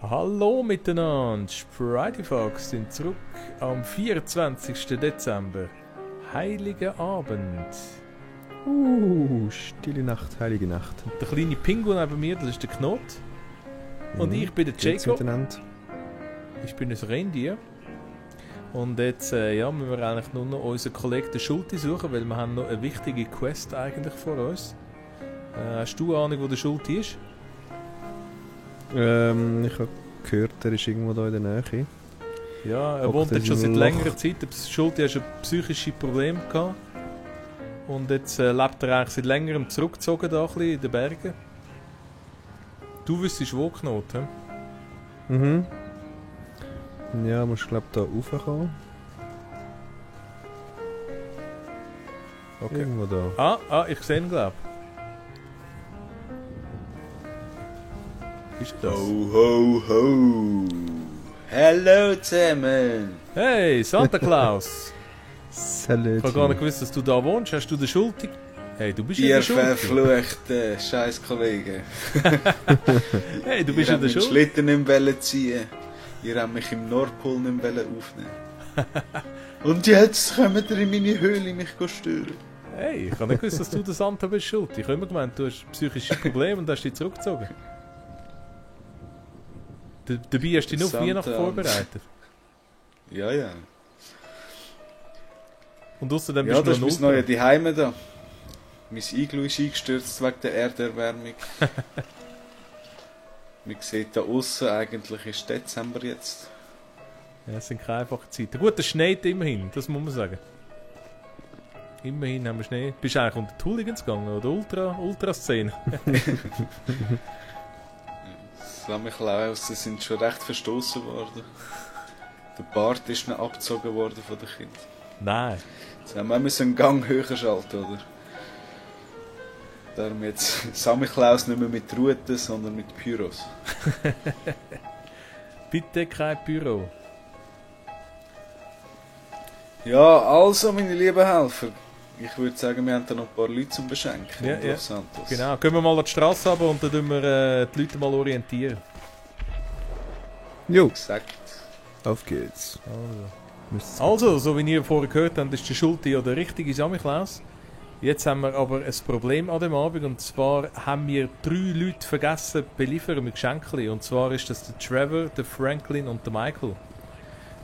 Hallo miteinander, Spritey Fox sind zurück am 24. Dezember. Heiliger Abend. Stille Nacht, heilige Nacht. Und der kleine Pinguin neben mir, das ist der Knot. Und ich bin der Jacob. Ich bin das Rentier. Und jetzt müssen wir eigentlich nur noch unseren Kollegen der Schulte suchen, weil wir haben noch eine wichtige Quest eigentlich vor uns. Hast du eine Ahnung, wo der Schulte ist? Ich habe gehört, er ist irgendwo da in der Nähe. Ja, er wohnt jetzt schon seit längerer Zeit. Der Schulte hat schon psychische Probleme gehabt. Und jetzt lebt er eigentlich seit längerem zurückgezogen da ein bisschen in den Bergen. Du wüsstest wo, Knot, hä? Mhm. Ja, musst glaube da raufkommen. Okay. Irgendwo da. Ich sehe ihn, glaube ich. Ist das? Ho, ho, ho! Hallo zusammen! Hey, Santa Claus! Salut. Ich habe gar nicht gewusst, dass du da wohnst. Hast du den Schuldig? Hey, du bist ja Ihr der Schuldig. verfluchten Scheißkollegen. Hey, du bist Ihr ja der habt meinen Schuldig. Schlitten nicht wollen ziehen. Ihr habt mich im Nordpol nicht wollen aufnehmen. Und jetzt kommt ihr in meine Höhle mich stören. Hey, ich habe nicht gewusst, dass du der Santa bist, Schuldig. Ich habe immer gemeint, du hast psychische Probleme und hast dich zurückgezogen. Dabei hast du dich nur auf Santa. Weihnachten vorbereitet. Ja, ja. Und außerdem Ja, bist das du ist noch mein neues Zuhause da. Mein Iglu ist eingestürzt wegen der Erderwärmung. Man sieht da außen, eigentlich ist Dezember jetzt. Ja, es sind keine einfachen Zeiten. Gut, es schneit immerhin, das muss man sagen. Immerhin haben wir Schnee. Bist du eigentlich unter die Hooligans gegangen oder Ultraszene? Samichlaus sind schon recht verstoßen worden. Der Bart ist noch abgezogen worden von den Kindern. Nein. Jetzt haben wir einen Gang höher schalten, oder? Darum jetzt Samichlaus nicht mehr mit Ruten, sondern mit Pyros. Bitte kein Büro. Ja, also meine lieben Helfer. Ich würde sagen, wir haben da noch ein paar Leute zum Beschenken. Ja, in ja. Los Santos. Genau, gehen wir mal an die Straße runter und dann tun wir die Leute mal orientieren. Jo, Exakt. auf geht's. Also, so wie ihr vorher gehört habt, ist der Schulte ja der richtige Samichlaus. Jetzt haben wir aber ein Problem an dem Abend, und zwar haben wir 3 Leute vergessen zu beliefern mit Geschenken. Und zwar ist das der Trevor, der Franklin und der Michael.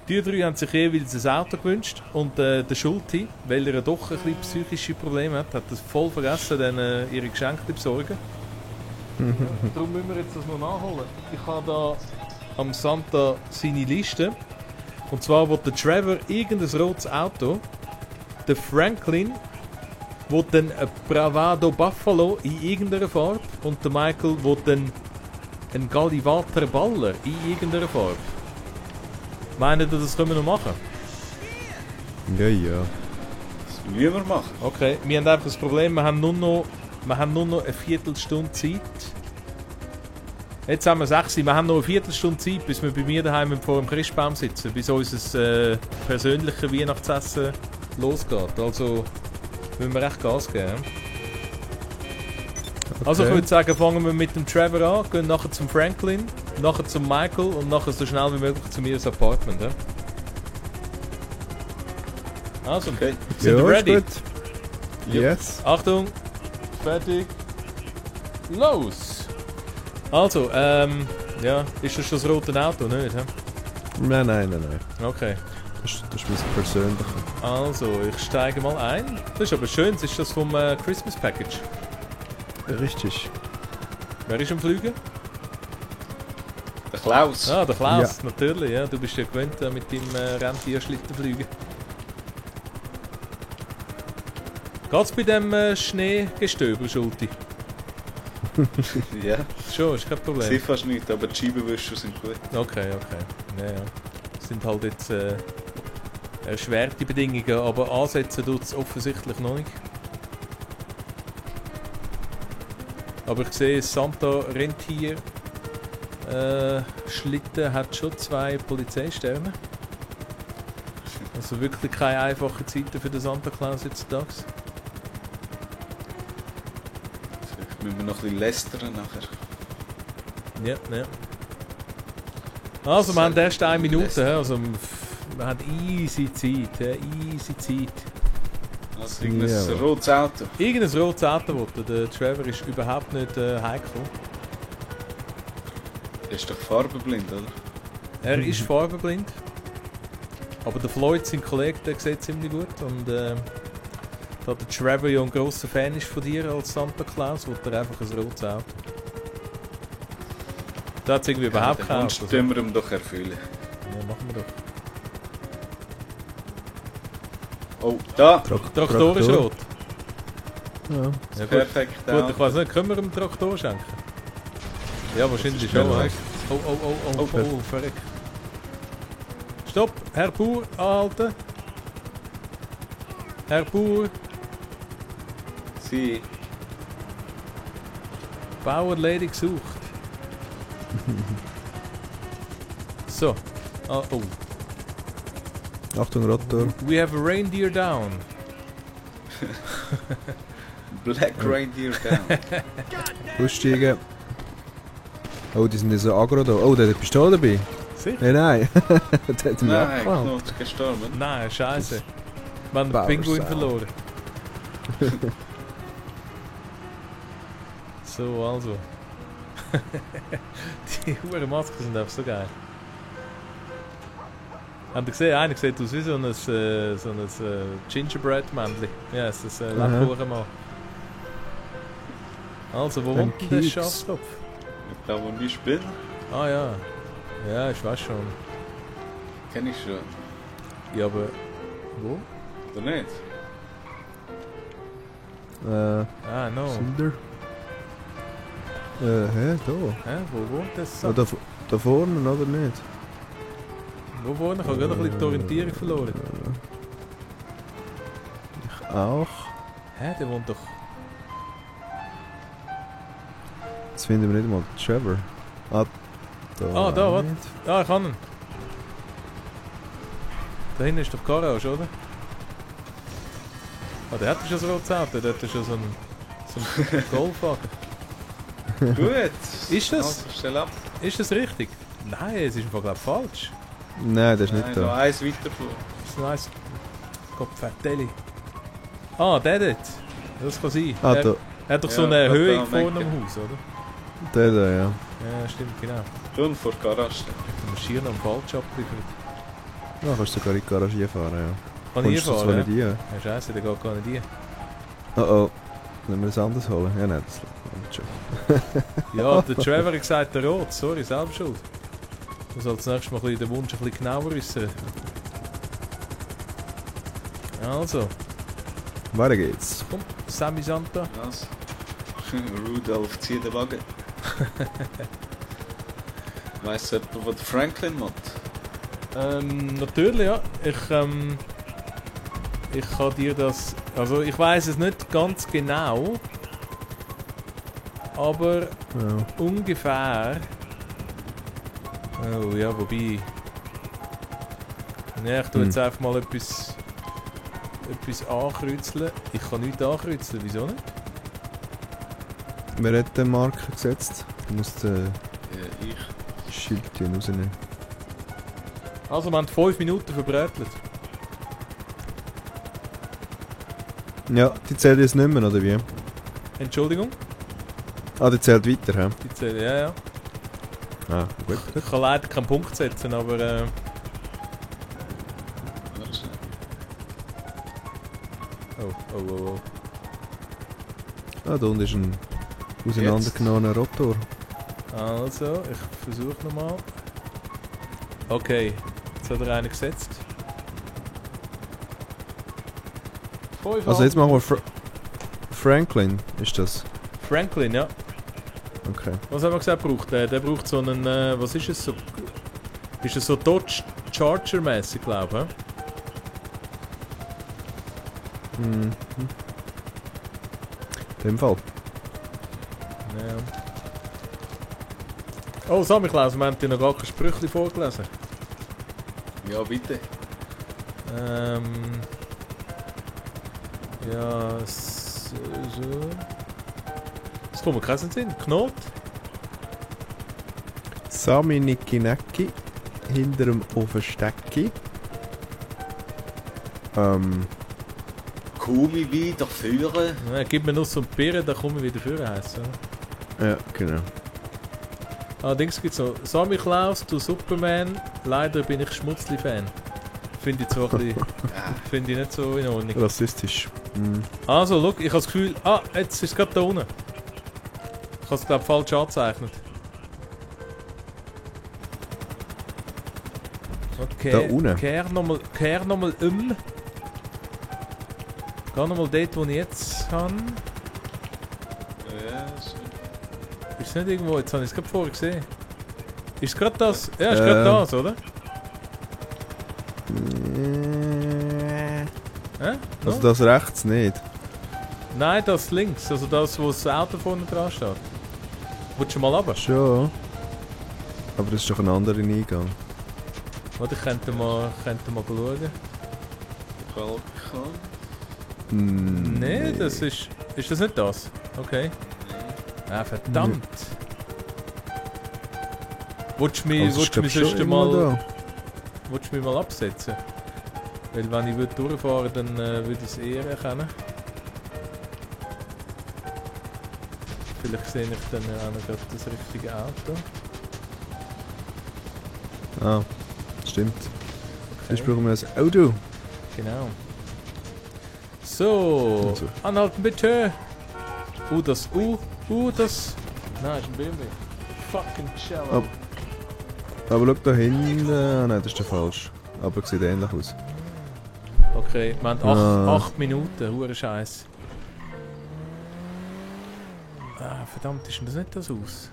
Die 3 haben sich jeweils ein Auto gewünscht, und der Schulte, weil er doch ein bisschen psychische Probleme hat das voll vergessen, dann ihre Geschenke zu besorgen. Darum müssen wir jetzt das noch nachholen. Ich habe da am Santa seine Liste. Und zwar will der Trevor irgendein rotes Auto, der Franklin will dann ein Bravado Buffalo in irgendeiner Farbe und der Michael will dann ein Gallivater Baller in irgendeiner Farbe. Meint ihr, das können wir noch machen? Ja, ja. Das müssen wir machen. Okay, wir haben einfach das Problem, wir haben nur noch eine Viertelstunde Zeit. Jetzt haben wir 6, wir haben noch eine Viertelstunde Zeit, bis wir bei mir daheim vor dem Christbaum sitzen, bis unser persönliches Weihnachtsessen losgeht. Also müssen wir echt Gas geben. Okay. Also ich würde sagen, fangen wir mit dem Trevor an, gehen nachher zum Franklin, nachher zum Michael und nachher so schnell wie möglich zu mir ins Apartment. Ja? Also, Okay. sind wir Ja, ready? ist gut. Yes. Achtung, fertig, los! Also, ja, ist das schon das rote Auto, nicht? Hä? Nein. Okay, Das ist mein persönliches. also, ich steige mal ein. Das ist aber schön, ist das vom Christmas Package. Richtig. Wer ist am Fliegen? Der Klaus. Ah, der Klaus, natürlich, ja. Du bist ja gewöhnt mit deinem Rentierschlitten fliegen. Geht's bei dem Schneegestöber, Schulti? Ja, Schon, ist kein sie Problem. fast nicht, aber die Scheibenwischer sind gut. Okay. Ja. Das sind halt jetzt erschwerte Bedingungen, aber ansetzen tut es offensichtlich noch nicht. Aber ich sehe, Santa Rentier Schlitten hat schon 2 Polizeisterne. Also wirklich keine einfachen Zeiten für den Santa Claus jetzt tags. Vielleicht müssen wir noch ein bisschen lästern nachher. Ja. Also, wir haben erst 1 Minute, also wir haben easy Zeit, easy Zeit. Also irgendein Ja. rotes Auto. Irgendein rotes Auto, der Trevor ist überhaupt nicht heimgekommen. Der ist doch farbenblind, oder? Er ist farbenblind. Aber der Floyd, sein Kollege, der sieht ziemlich gut. Und da der Trevor ja ein grosser Fan ist von dir als Santa Claus, will er einfach ein rotes Auto. Da hat es irgendwie überhaupt Den kein Wunsch Auto. tun wir ihm doch erfüllen. Ja, machen wir doch. Oh, da! Traktor ist rot. Ja. Ja, gut. Perfekt. Gut, ich weiß nicht, können wir ihm Traktor schenken? Ja, wahrscheinlich schon. perfekt. Oh, verreckt. Stopp, Herr Bauer, anhalten. Herr Bauer, Sie. Bauerlady gesucht. So. Oh. Achtung, Rotor. We have a reindeer down. Black Reindeer down. Aussteigen. Oh, die sind ja so aggro da. Oh, der hat eine Pistole dabei. Sicher? Hey, nein. Der hat mich Nein, abgefangen. Knut gestorben. Nein, scheiße. Wir haben den Bauer Pinguin Sau. verloren. So, also. Die hohen Masken sind einfach so geil. Habt ihr gesehen? Einer sieht aus wie so ein Gingerbread-Männchen. Ja, es ist ein Lebkuchenmann. Also, wo Ein wohnt denn der Kiez. Schafskopf? Da wo ich bin, Ah ja. Ja, ich weiß schon. kenne ich schon. Ja, aber... Wo? Oder nicht? Ah, no. Cinder. Hä, da. Hä? Wo wohnt das? Ah, da vorne, oder nicht? Wo wohnt er? Ich habe gerade ein bisschen die Orientierung verloren. Ich auch. Hä? Der wohnt doch... Jetzt finden wir nicht mal Trevor. Ah, da. Ah, da, was? nicht. Ah, ich kann ihn. Da hinten ist doch die Garage, oder? Ah, der hat schon so ein rotes Auto. Der hat schon so ein Golfwagen. Gut. Ist das? Also, stell ab. Ist das richtig? Nein, es ist einfach glaub falsch. Nein, das ist Nein, nicht noch da. eins weiter vor. Das ist nice. Kopfvertelli. Ah, der dort. Das kann sein. Ah, er, da. er hat doch Ja, so eine da Erhöhung merke vorne ich. am Haus, oder? Der da, ja. Ja, stimmt, genau. Und vor der Garage. Der Maschine am falsch abgeliefert. Ja, kannst du sogar in die Garage fahren, ja. Kann ich Kommst du fahren, zwar ja? nicht rein. Ja, scheiße, der geht gar nicht rein. Oh oh. Sollen wir das anders holen? Ja, nein, das läuft schon. Ja, der Trevor hat gesagt, der Rot. Sorry, selber schuld. Ich muss als nächstes Mal ein bisschen den Wunsch ein bisschen genauer äußern. Also, Weiter geht's. komm, Sammy Santa. Was? Rudolf, zieh den Wagen. Weiss jemand, was Franklin macht? Natürlich, ja. Ich kann dir das... Also, ich weiß es nicht ganz genau. Aber Ja. ungefähr... Oh ja, wobei... Ja, ich tue jetzt einfach mal etwas ankreuzeln. Ich kann nichts ankreuzeln, wieso nicht? Wer hat den Marker gesetzt? Du musst Ich. Schildchen rausnehmen. Also, wir haben 5 Minuten verbrätelt. Ja, die zählt jetzt nicht mehr, oder wie? Entschuldigung? Ah, die zählt weiter, hä? Die zählen, ja. Ah, gut. Ich kann leider keinen Punkt setzen, aber... Warte schnell. Oh. Ah, da unten ist ein auseinandergenommener Rotor. Also, ich versuche nochmal. Okay, jetzt hat er einen gesetzt. Also jetzt machen wir Franklin, ist das? Franklin, ja. Okay. Was haben wir gesagt, braucht der? Der braucht so einen, was ist es so? Ist es so Dodge Charger mäßig, glaube ich? Mhm. In dem Fall. Ja. Oh, Sammy Klaus, wir haben dir noch gar kein Sprüchli vorgelesen. Ja, bitte. Ja, so. Es kommt mir keinen Sinn. Knot? Sami Nikinaki. hinter dem Ofenstecki. Komm ich wieder führen? Ja, gib mir noch so ein Bier, dann komme ich wieder führen, heisst Ja, genau. Allerdings gibt es noch Sammy Klaus, du Superman. Leider bin ich Schmutzli-Fan. Finde ich zwar ein bisschen, finde ich nicht so in Ordnung. Rassistisch. Also, look, ich habe das Gefühl... jetzt ist es gerade da unten. Ich habe es, glaube ich, falsch angezeichnet. Okay, Da unten? kehr nochmal um. Geh nochmal dort, wo ich jetzt kann. Ja, so. Ist es nicht irgendwo? Jetzt habe ich es gerade vorher gesehen. Ist es gerade das? Ja, ist gerade das, oder? Also das rechts nicht. Nein, das links. Also das, wo das Auto vorne dran steht. Willst du mal runter? Schon. Aber das ist doch ein anderer Eingang. Warte, ich könnte mal schauen. Balkan? Nein, das ist... Ist das nicht das? Okay. Ah, verdammt. Willst du mich sonst mal... Willst du mich mal absetzen? Weil wenn ich durchfahren würde, dann würde ich es eher erkennen. Vielleicht sehe ich dann auch noch gerade das richtige Auto. Ah, stimmt. Okay. Jetzt brauchen wir ein Auto. Genau. So, Also. anhalten bitte. Das das... Nein, ist ein BMW. Fucking Cello. Aber schau da hinten. Nein, das ist der falsch. Aber sieht ähnlich aus. Okay, wir haben 8 Minuten, hure Scheiß. Verdammt, ist denn das nicht das aus?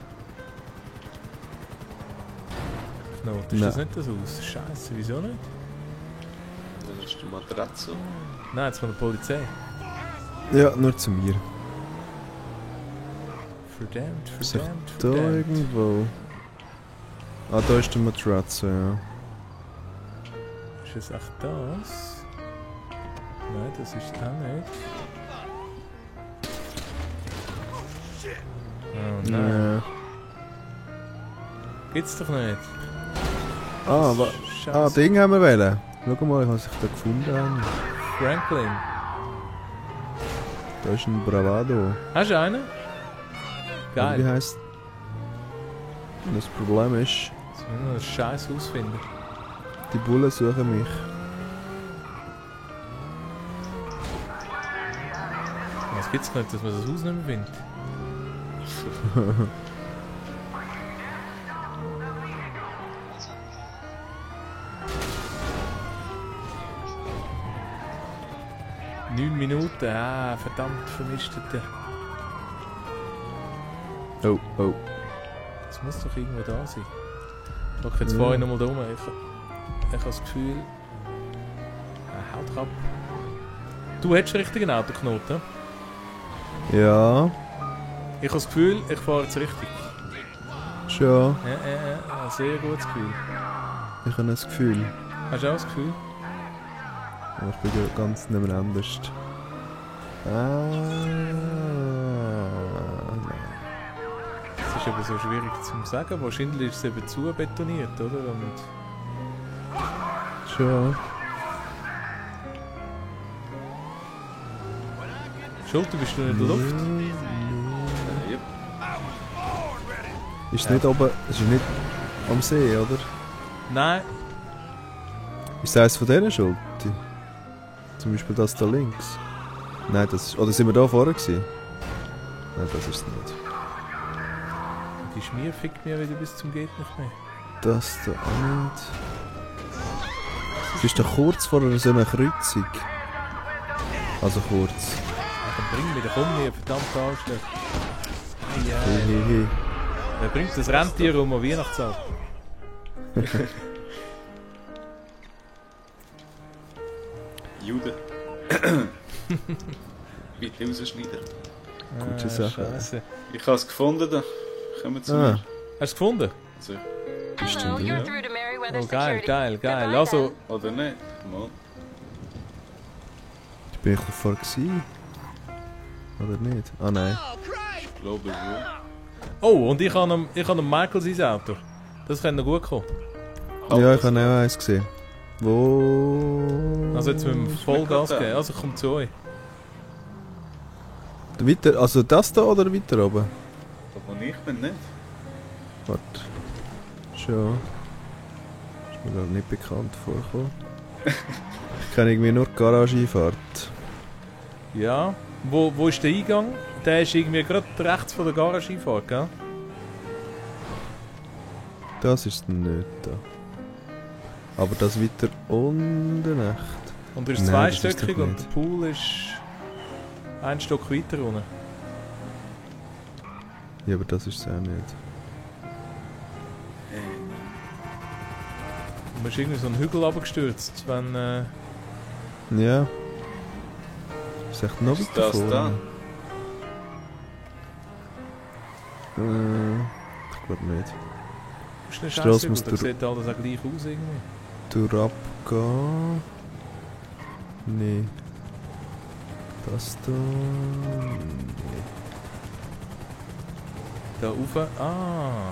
No, ist das nicht das aus? Scheiße, wieso nicht? Das ist die Matratze. Nein, jetzt von der Polizei. Ja, nur zu mir. Verdammt, Ist doch verdammt, da verdammt. irgendwo? Ah, da ist der Matratze, ja. Ist es echt das? Nein, das ist auch nicht. Oh nein. Ja. Gibt's doch nicht. Ah, Ding haben wir wählen. Schau mal, was ich da gefunden habe. Franklin. Da ist ein Bravado. Hast du einen? Aber wie Geil. heisst... Das Problem ist, Jetzt müssen wir einen Scheiß ausfinden. die Bullen suchen mich. Was gibt's nicht, dass man das Haus nicht mehr findet? Neun Minuten, verdammt vermistete. Oh. Das muss doch irgendwo da sein. Doch, jetzt fahre ich nochmal da rum. Ich habe das Gefühl... haut ab. Du hättest den richtigen Autoknoten. Ja, Ich habe das Gefühl, ich fahre jetzt richtig. schon. Ja, sehr gutes Gefühl. Ich habe das Gefühl. Hast du auch das Gefühl? Aber ich bin ja ganz nicht mehr anders. Das ist aber so schwierig zu sagen. Wahrscheinlich ist es eben zu betoniert, oder? Und Schon. Schulter, bist du in der Luft? Yep. Ist es nicht oben... Es ist nicht am See, oder? Nein. Ist das eines von diesen Schultern? Zum Beispiel das da links? Nein, das ist... Oder sind wir da vorher gewesen? Nein, das ist es nicht. Die Schmier fickt mir wieder bis zum geht nicht mehr. Das da auch nicht. Es ist doch kurz vor so einer Kreuzung. Also kurz. Dann bring mich, komm mir, verdammt Arschloch. Hehehe. Wer bringt das Rentier um an Weihnachtsabend? Jude. Bitte rausschneiden. Gute Sache. Scheiße. Ich habe es gefunden, da kommen zu Ah, mir. Hast du es gefunden? So. bist Hello, du you're da? through to Merryweather Oh, geil, Security. geil, geil. Goodbye Also, Oder nicht? Mal. Bin ich davor gewesen? Oder nicht? Ah nein. Ich glaube wohl. oh, und ich habe Michael sein Auto. Das könnte noch gut kommen. Ja, ich habe auch eins gesehen. Wo... Also jetzt mit dem Vollgas geben. Also komm zu euch. Weiter, also das da oder weiter oben? Da wo ich bin, nicht. Warte. Schon. Ist mir gerade nicht bekannt vorgekommen. Ich kenne irgendwie nur die Garage-Einfahrt. Ja. Wo ist der Eingang? Der ist irgendwie gerade rechts von der Garage-Einfahrt, gell? Das ist nicht da. Aber das weiter unten echt. Und er ist Nein, das ist zweistöckig doch und nicht. der Pool ist ein Stock weiter unten. Ja, aber das ist es auch nicht. Und man ist irgendwie so einen Hügel runtergestürzt, wenn... Ja. Ist echt noch Ist weiter das vorne. Ich glaube nicht. Ist nicht Strasse scheiße, muss da durch- sieht alles auch gleich aus irgendwie. Durabgehen. Nee. Das da. Nee. Da rauf... Ah!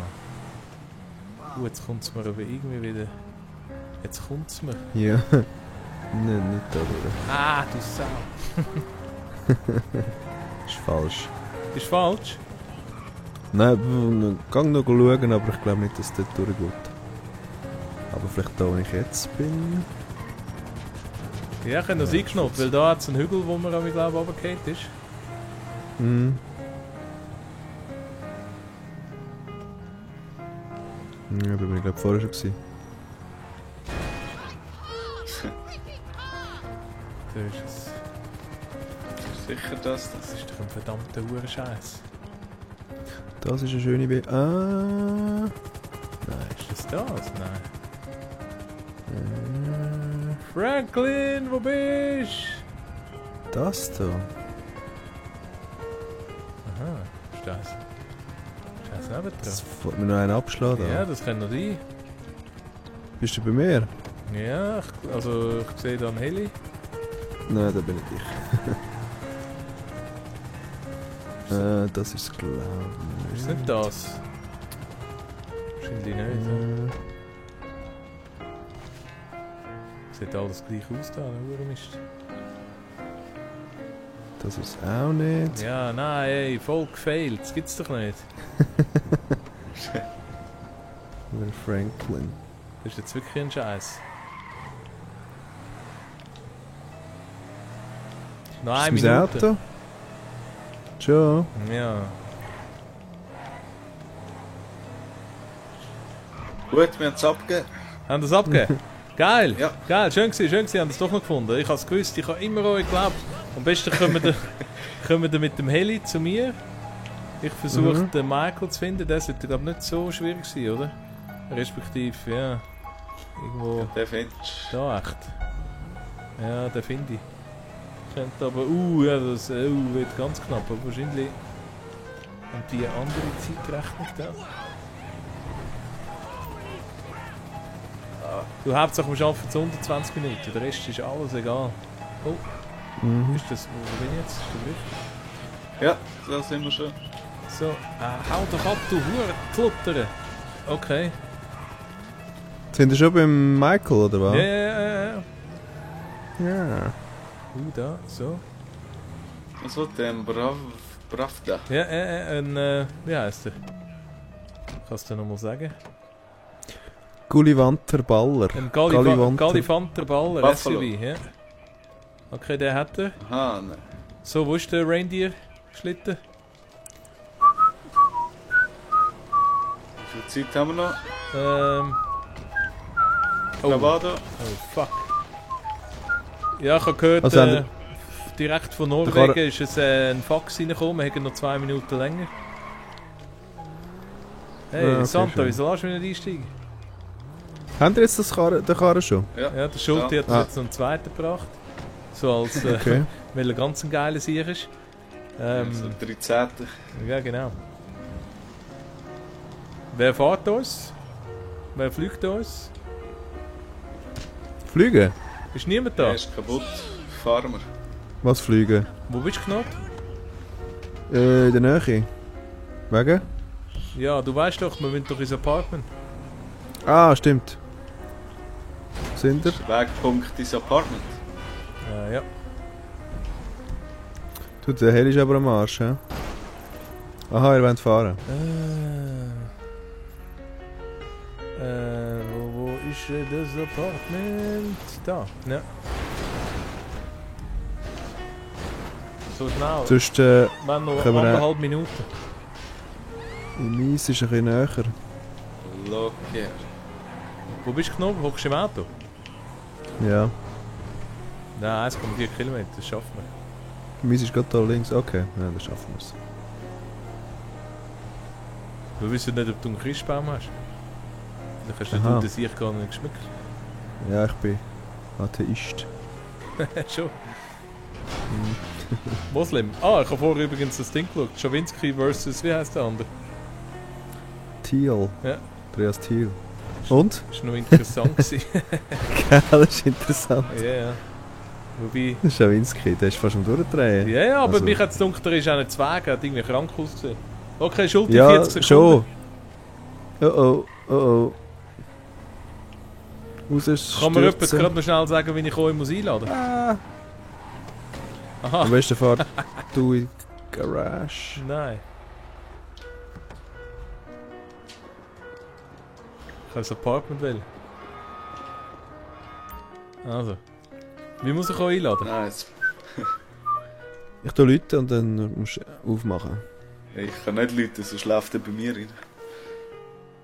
Jetzt kommt es mir aber irgendwie wieder... Jetzt kommt es mir. Ja. Nein, nicht da durch. Ah, du Sau! Ist falsch. Ist falsch? Nein, gang noch schauen, aber ich glaube nicht, dass es dort durchgeht. Aber vielleicht da, wo ich jetzt bin. Ja, ich habe das eingeschnappt, weil da hat es einen Hügel, wo man, ich glaube, runtergefallen ist. Hm. Ja, da bin ich glaube vorher schon gewesen. Da ist es. Sicher das? Das ist doch ein verdammter Hurenscheiß. Das ist eine schöne Nein. Ist das das? Nein. Franklin, wo bist du? Das da. Aha, ist das? Ist das neben Das dran? wollte mir noch einen abschlagen. Ja, das kann noch sein. Bist du bei mir? Ja, also ich sehe da einen Heli. Nein, da bin ich dich. Das ist glaube ich. Ist nicht das? Wahrscheinlich nicht. Sieht alles gleich aus da, der Hurenmist. Das ist auch nicht. Ja, nein, ey, voll gefailt. Das gibt's doch nicht. Oder Franklin. Das ist jetzt wirklich ein Scheiß. Noch Ist eine das mein Minute. Auto? Schon. Ja. Gut, wir haben es abgegeben. Haben das abgegeben? Geil! Ja. Geil, schön gewesen, haben das doch noch gefunden. Ich habe es gewusst, ich habe immer an euch geglaubt. Am besten kommen wir mit dem Heli zu mir. Ich versuche den Michael zu finden, der sollte glaube nicht so schwierig sein, oder? Respektive, ja. Irgendwo Der findest da echt. Ja, den finde ich. Könnte aber, ja, das wird ganz knapp, aber wahrscheinlich haben die eine andere Zeitrechnung da. Du Hauptsache wir arbeiten zu 120 Minuten, der Rest ist alles egal. Oh, ist das, wo bin ich jetzt? Ist das richtig? Ja, da sind wir schon. So, hau doch ab, du Huren, Okay. Sind wir schon beim Michael, oder was? Ja. Ja. Da, so. Was wird denn? Pravda. Ja, wie heisst der? Kannst du nochmal sagen? Gullivanter Baller. Ein Gallivanter. Gallivanter Baller, Buffalo. SUV, ja. Okay, der hat er. Aha, nein. So, wo ist der Reindeer-Schlitten? Wie viel Zeit haben wir noch? Oh, Lavado. fuck. Ja, ich habe gehört, Also haben direkt von Norwegen ist es ein Fax reingekommen, wir haben noch 2 Minuten länger. Hey, okay, Santa, schön. wieso lässt du mich nicht einsteigen? Habt ihr jetzt den Karren schon? Ja, Ja, der Schulti hat uns jetzt noch einen zweiten gebracht. So als, Okay. weil er ganz ein geiler Sieg ist. so 13. Ja, genau. Wer fährt uns? Wer fliegt uns? Fliegen? Ist niemand Der da? ist kaputt. Fahren wir. Was fliegen? Wo bist du geknallt? In der Nähe. Wegen? Ja, du weißt doch, wir müssen doch ins Apartment. Ah, stimmt. Sind ihr? Wegpunkt ins Apartment. Ja. Du, der Heli ist aber am Arsch, hä? Aha, ihr wollt fahren. Wo ist das Apartment? Da, ja. So schnell. Sonst, Wir haben noch können wir 1,5 Minuten. im Eis ist ein bisschen näher. Locker. Wo bist du genommen? Hockst du im Auto? Ja. Nein, 1,4 Kilometer, das schaffen wir. Im Eis ist gerade da links. Okay, ja, dann schaffen wir es. Wir wissen nicht, ob du einen Christbaum hast. Dann kannst Aha. du den sich gar nicht geschmückt. Ja, ich bin Atheist. Schon. Moslem. Ah, ich habe vorher übrigens das Ding geschaut. Schawinski versus, wie heisst der andere? Thiel. Ja. Andreas Thiel. Und? Das war noch interessant. gewesen. Ja, das ist interessant. Ja, ja. Wobei... Schawinski, der ist fast am Durchdrehen. Ja, ja, aber Also- mich hat es gedacht, er ist auch nicht zu Weg, er hat irgendwie krank ausgesehen. Okay, Schulti, Ja, 40 schon. Sekunden. Oh. Kann mir jemand gerade noch schnell sagen, wie ich euch muss einladen muss? Ah. Aha. Am besten fahrt du in die Garage. Nein. Ich kann das Apartment wählen. Also. Wie muss ich euch einladen? Nice. Ich tu Leute und dann musst du aufmachen. Hey, ich kann nicht Leute, sonst läuft er bei mir rein.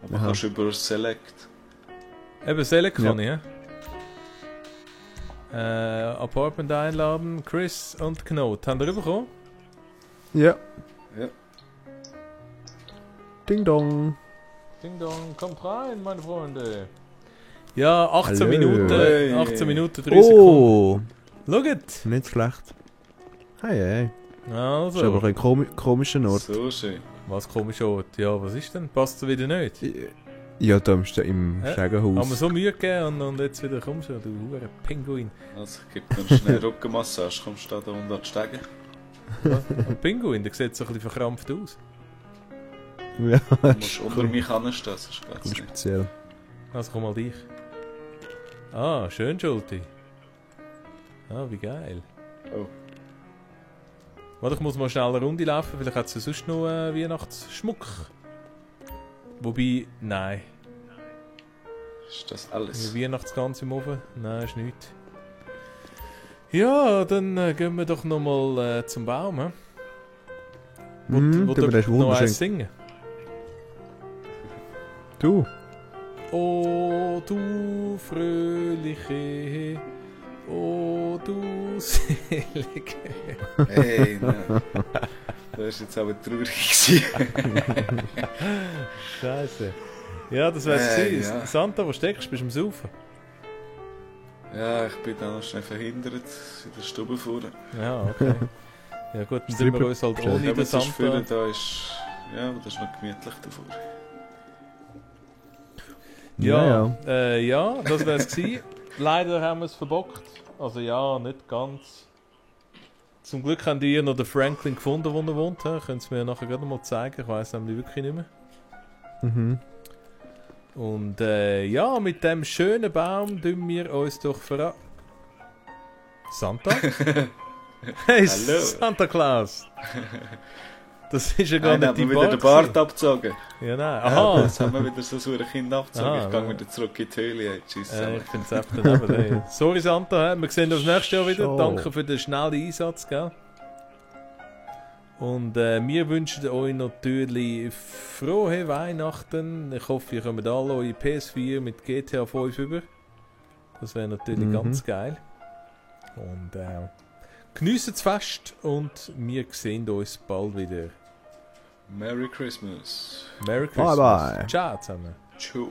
Aber Aha. kannst du über Select. Eben, Select kann ich, ja? Apartment einladen, Chris und Knot. Habt ihr bekommen? Ja. Ja. Ding dong. Ding dong, kommt rein, meine Freunde. Ja, 18 Hallo. Minuten, Hey. 18 Minuten, 3 Sekunden. Oh, Schaut! nicht schlecht. Hey. Das ist aber Also, ein komischer Ort. So schön. was komisch Ort. Ja, was ist denn? Passt du wieder nicht? Ja, da bist du im Hä? Schägenhaus. Haben wir so Mühe gegeben und jetzt wieder kommst du, du hure Pinguin. Also, ich gebe dir schnell Rückenmassage. Kommst du da unten an die Stege? Ein Pinguin, der sieht so ein bisschen verkrampft aus. Ja, Du musst unter mich anstehen, sonst geht's nicht. speziell. Also komm mal dich. Ah, schön, Schulti. Ah, wie geil. Oh. Warte, ich muss mal schnell eine Runde laufen, vielleicht hat sie sonst noch Weihnachtsschmuck. Wobei, nein. Ist das alles? Weihnachtsgans im Ofen? Nein, ist nichts. Ja, dann gehen wir doch nochmal zum Baum. He? Mhm, Wollt du ihr bist noch wunderschön. eins singen? Du? Oh, du fröhliche, oh, du selige. Hey, nein. Das war jetzt aber traurig gewesen. Scheiße. Ja, das wär's gewesen. Ja. Santa, wo steckst du? Bist du am Saufen? Ja, ich bin da noch schnell verhindert in der Stube vorne. Ja, okay. Ja gut, dann sind wir uns halt ohne Ja, den aber das ist für Santa. da ist... Ja, aber das ist noch gemütlich davor. Ja, das wär's gewesen. Leider haben wir es verbockt. Also ja, nicht ganz. Zum Glück haben die noch den Franklin gefunden, wo er wohnt. Können Sie mir nachher gerade mal zeigen. Ich weiss nämlich wirklich nicht mehr. Mhm. Und ja, mit dem schönen Baum tun wir uns doch Santa? Hey, Hallo. Santa Claus! Das ist ja gar Einer nicht hat die mir wieder den Bart. Bart abgezogen. Ja, nein. Ja, Aha! jetzt haben wir wieder so ein Kind abgezogen. Aha, Ich gehe ja. wieder zurück in die Höhle. Hey, tschüss zusammen. Ich finde es einfach daneben. Hey. Sorry Santa, wir sehen uns nächstes Jahr wieder. Schon. Danke für den schnellen Einsatz, gell? Und wir wünschen euch natürlich frohe Weihnachten. Ich hoffe, ihr kommt alle eure PS4 mit GTA 5 über. Das wäre natürlich ganz geil. Und geniessen das Fest und wir sehen uns bald wieder. Merry Christmas. Merry Christmas. Bye bye. Ciao zusammen. Ciao.